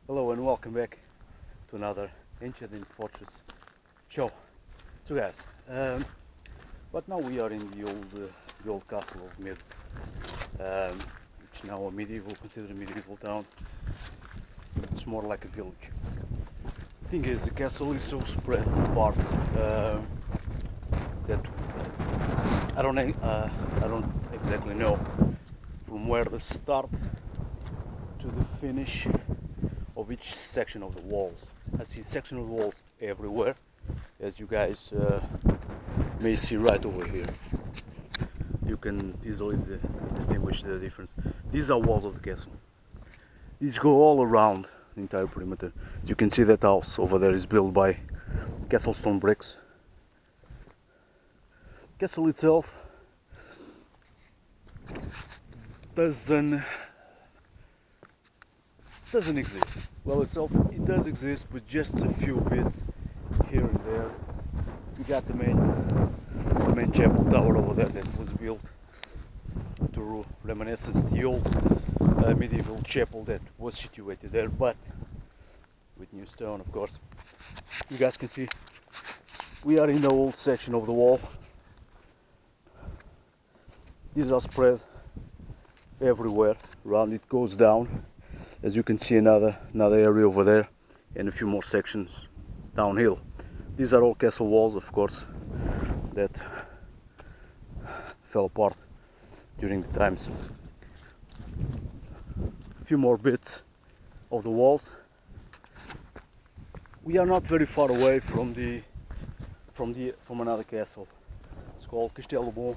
Hello and welcome back to another Ancient Fortress show. So guys, but now we are in the old Castle of Mendo, which now considered a medieval town. It's more like a village. The thing is, the castle is so spread apart that I don't exactly know from where to start to the finish of each section of the walls. I see sections of walls everywhere, as you guys may see right over here. You can easily distinguish the difference. These are walls of the castle. These go all around the entire perimeter. As you can see, that house over there is built by castle stone bricks. The castle itself doesn't exist. Well, it does exist, but just a few bits here and there. You got the main chapel tower over there that was built to reminiscence the old medieval chapel that was situated there, but with new stone, of course. You guys can see we are in the old section of the wall. These are spread everywhere around. It goes down. As you can see, another area over there and a few more sections downhill. These are all castle walls, of course, that fell apart during the times. A few more bits of the walls. We are not very far away from another castle. It's called Castle Mendo.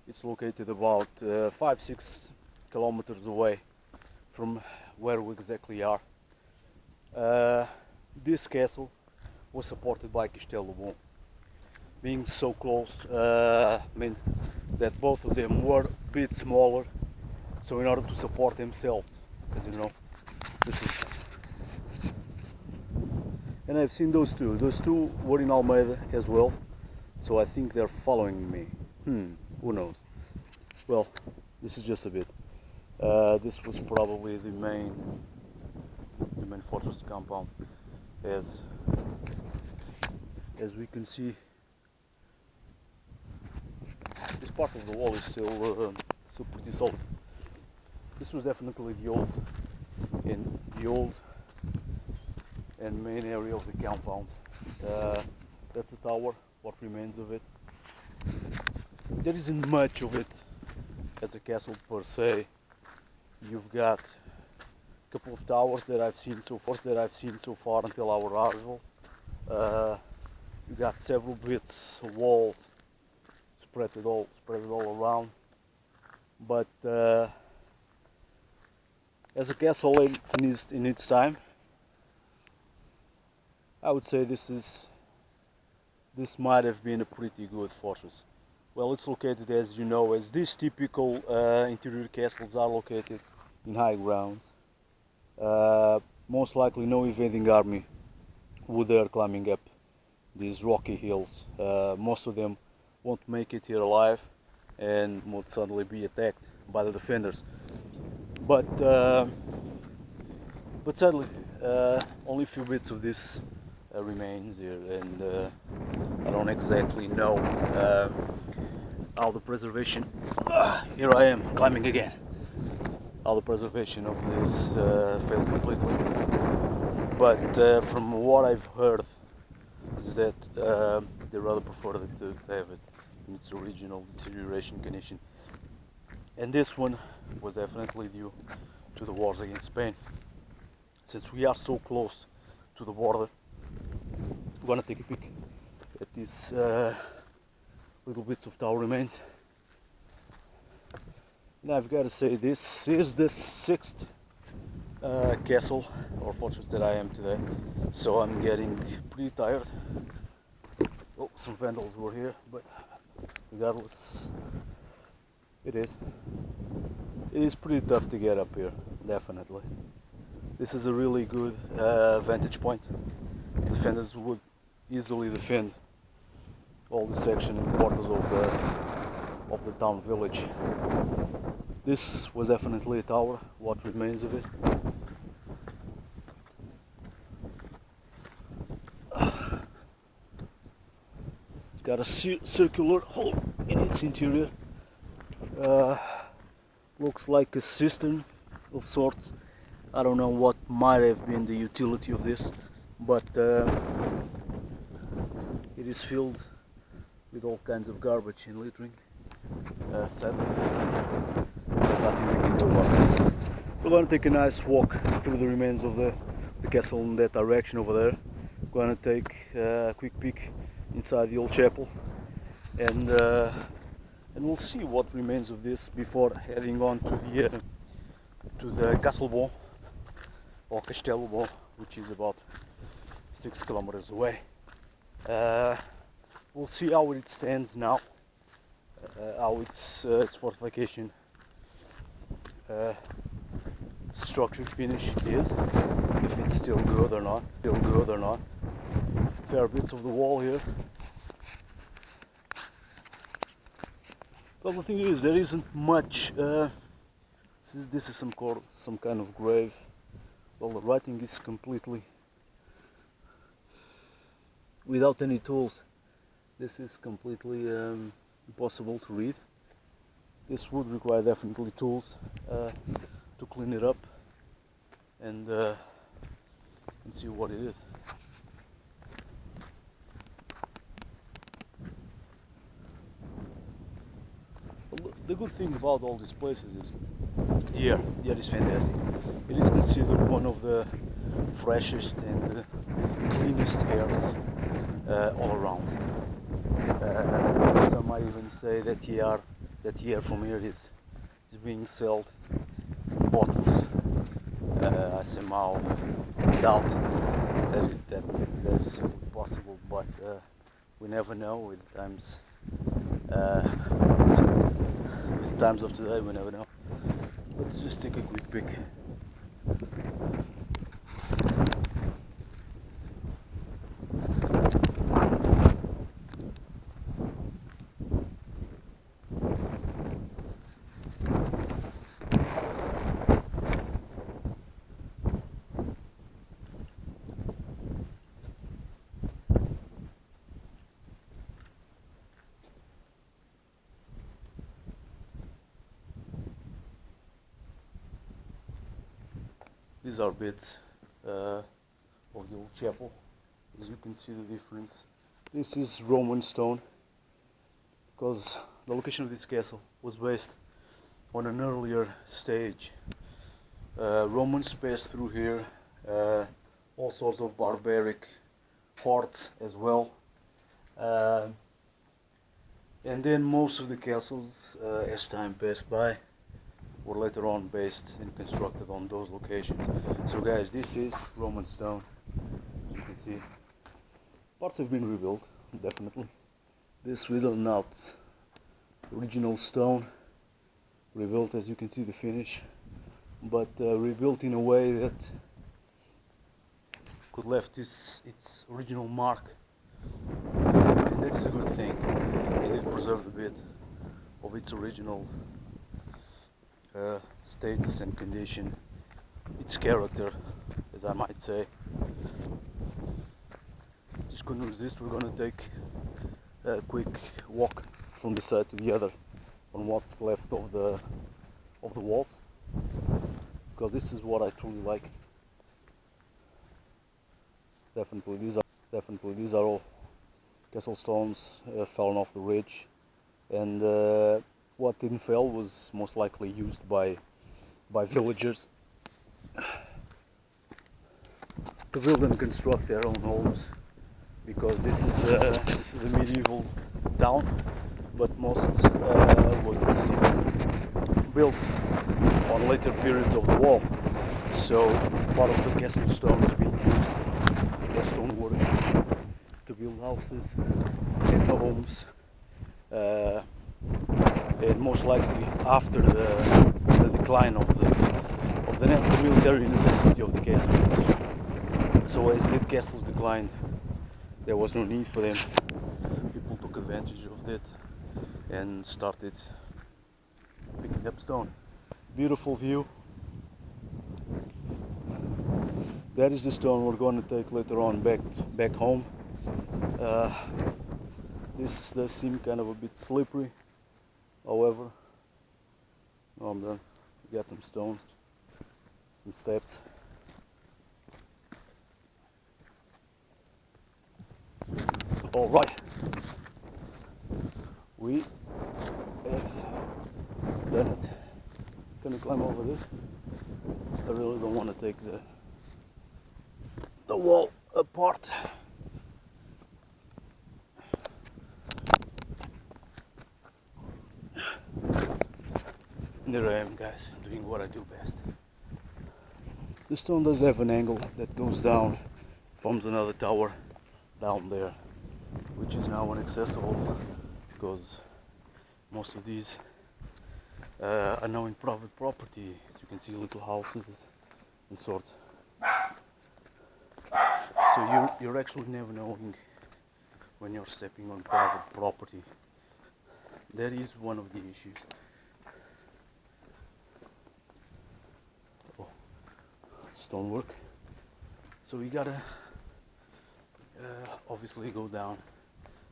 It's located about 5-6 kilometers away from where we exactly are. This castle was supported by Castle Mendo. Being so close means that both of them were a bit smaller, so in order to support themselves, as you know, this is. And I've seen those two. Those two were in Almeida as well, so I think they're following me. Who knows? Well, this is just a bit. This was probably the main fortress compound, as we can see. This part of the wall is still pretty solid. This was definitely the old and main area of the compound. That's the tower, what remains of it. There isn't much of it as a castle per se. You've got a couple of towers that I've seen so far until our arrival. You got several bits of walls spread it all around. But as a castle in its time, I would say this might have been a pretty good fortress. Well, it's located, as you know, as these typical interior castles are located in high grounds. Most likely no invading army would dare climbing up these rocky hills. Most of them won't make it here alive and would suddenly be attacked by the defenders. But sadly, only a few bits of this remains here, and I don't exactly know how the preservation. Here I am climbing again. How the preservation of this failed completely. But from what I've heard, is that they rather prefer to have it in its original deterioration condition. And this one was definitely due to the wars against Spain. Since we are so close to the border, I'm gonna take a peek at these little bits of tower remains. Now I've got to say, this is the 6th castle or fortress that I am today, so I'm getting pretty tired. Oh, some vandals were here, but regardless, it is pretty tough to get up here, definitely. This is a really good vantage point. Defenders would easily defend all the section and quarters of the town village. This was definitely a tower, what remains of it. It's got a circular hole in its interior. Looks like a cistern of sorts. I don't know what might have been the utility of this, but it is filled with all kinds of garbage and littering. Sadly, there's nothing we can do about it. We're going to take a nice walk through the remains of the castle in that direction over there. We're going to take a quick peek inside the old chapel, and we'll see what remains of this before heading on to the Castle Mendo or Castelo Mendo, which is about 6 kilometers away. We'll see how it stands now, how its fortification structure finish is, if it's still good or not. Fair bits of the wall here. Well, the thing is, there isn't much. This is some kind of grave. Well, the writing is completely without any tools. This is completely impossible to read. This would require definitely tools to clean it up and see what it is. The good thing about all these places is the air is fantastic. It is considered one of the freshest and cleanest airs all around. Some might even say that the air from here is being sold in bottles. I somehow doubt that is simply possible, but we never know with the times of today. We never know. Let's just take a quick peek. These are bits of the old chapel. As you can see the difference. This is Roman stone, because the location of this castle was based on an earlier stage. Romans passed through here, all sorts of barbaric hordes as well. And then most of the castles, as time passed by, were later on based and constructed on those locations. So guys, this is Roman stone. As you can see, parts have been rebuilt, definitely. This written out original stone, rebuilt, as you can see the finish, but rebuilt in a way that could left its original mark. And that's a good thing. It preserved a bit of its original status and condition, its character, as I might say. Just couldn't resist. We're gonna take a quick walk from the side to the other on what's left of the walls, because this is what I truly like. Definitely these are all castle stones fallen off the ridge, and what didn't fall was most likely used by villagers to build and construct their own homes, because this is a medieval town, but most was built on later periods of the wall. So part of the castle stone is being used as stonework to build houses and homes. And most likely after the decline of the military necessity of the castle. So as the castles declined, there was no need for them. People took advantage of that and started picking up stone. Beautiful view. That is the stone we're going to take later on back home. This does seem kind of a bit slippery, however, I'm done. We got some stones, some steps. All right, we have done it. Gonna climb over this. I really don't want to take the wall apart. There I am, guys, doing what I do best. The stone does have an angle that goes down, forms another tower down there, which is now inaccessible because most of these are now in private property. As you can see, little houses and sorts. So you're actually never knowing when you're stepping on private property. That is one of the issues. Oh, stonework. So we gotta obviously go down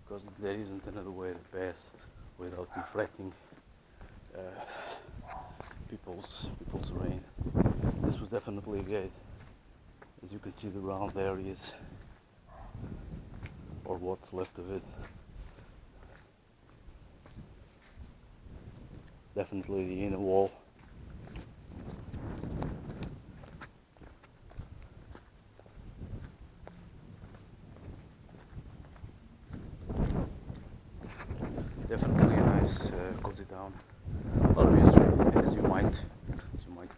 because there isn't another way to pass without deflecting people's terrain. This was definitely a gate. As you can see, the round areas, or what's left of it. Definitely the inner wall. Definitely a nice cozy town. A lot of history, as you might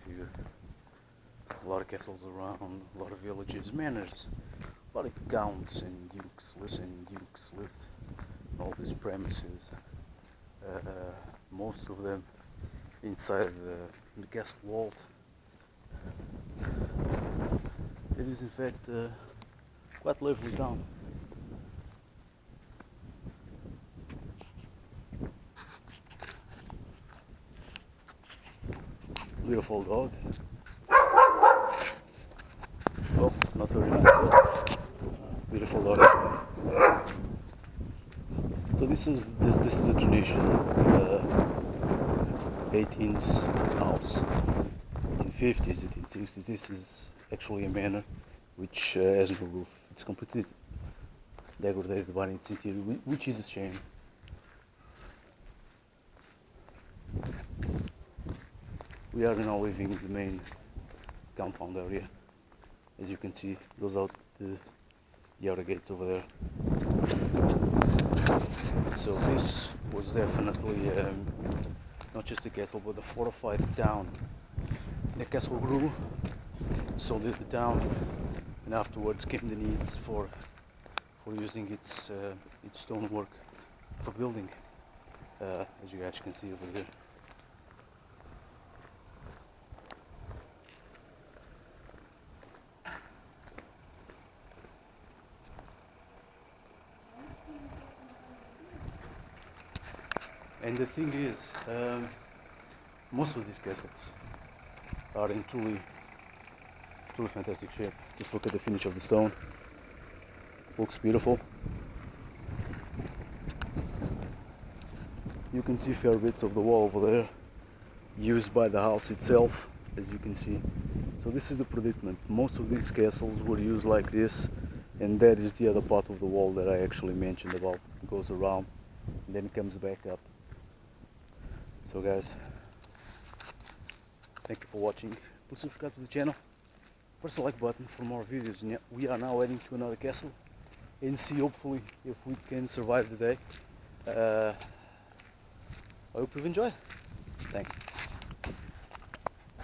figure. A lot of castles around, a lot of villages, manors, a lot of counts and dukes lived on all these premises. Most of them inside the castle vault. It is in fact quite a lively town. Beautiful dog. Oh, not very nice. Beautiful dog. So this is a Tunisian 18th house, 1850s, 1860s. This is actually a manor which has no roof. It's completely degraded by its interior, which is a shame. We are now living in the main compound area. As you can see, goes out the outer gates over there. So this was definitely not just a castle, but a fortified town. The castle grew, so did the town, and afterwards came the needs for using its stonework for building, as you guys can see over there. And the thing is, most of these castles are in truly fantastic shape. Just look at the finish of the stone. Looks beautiful. You can see fair bits of the wall over there, used by the house itself, as you can see. So this is the predicament. Most of these castles were used like this, and that is the other part of the wall that I actually mentioned about. It goes around, and then it comes back up. So guys, thank you for watching. Please subscribe to the channel, press the like button for more videos. And we are now heading to another castle and see hopefully if we can survive the day. I hope you've enjoyed. Thanks.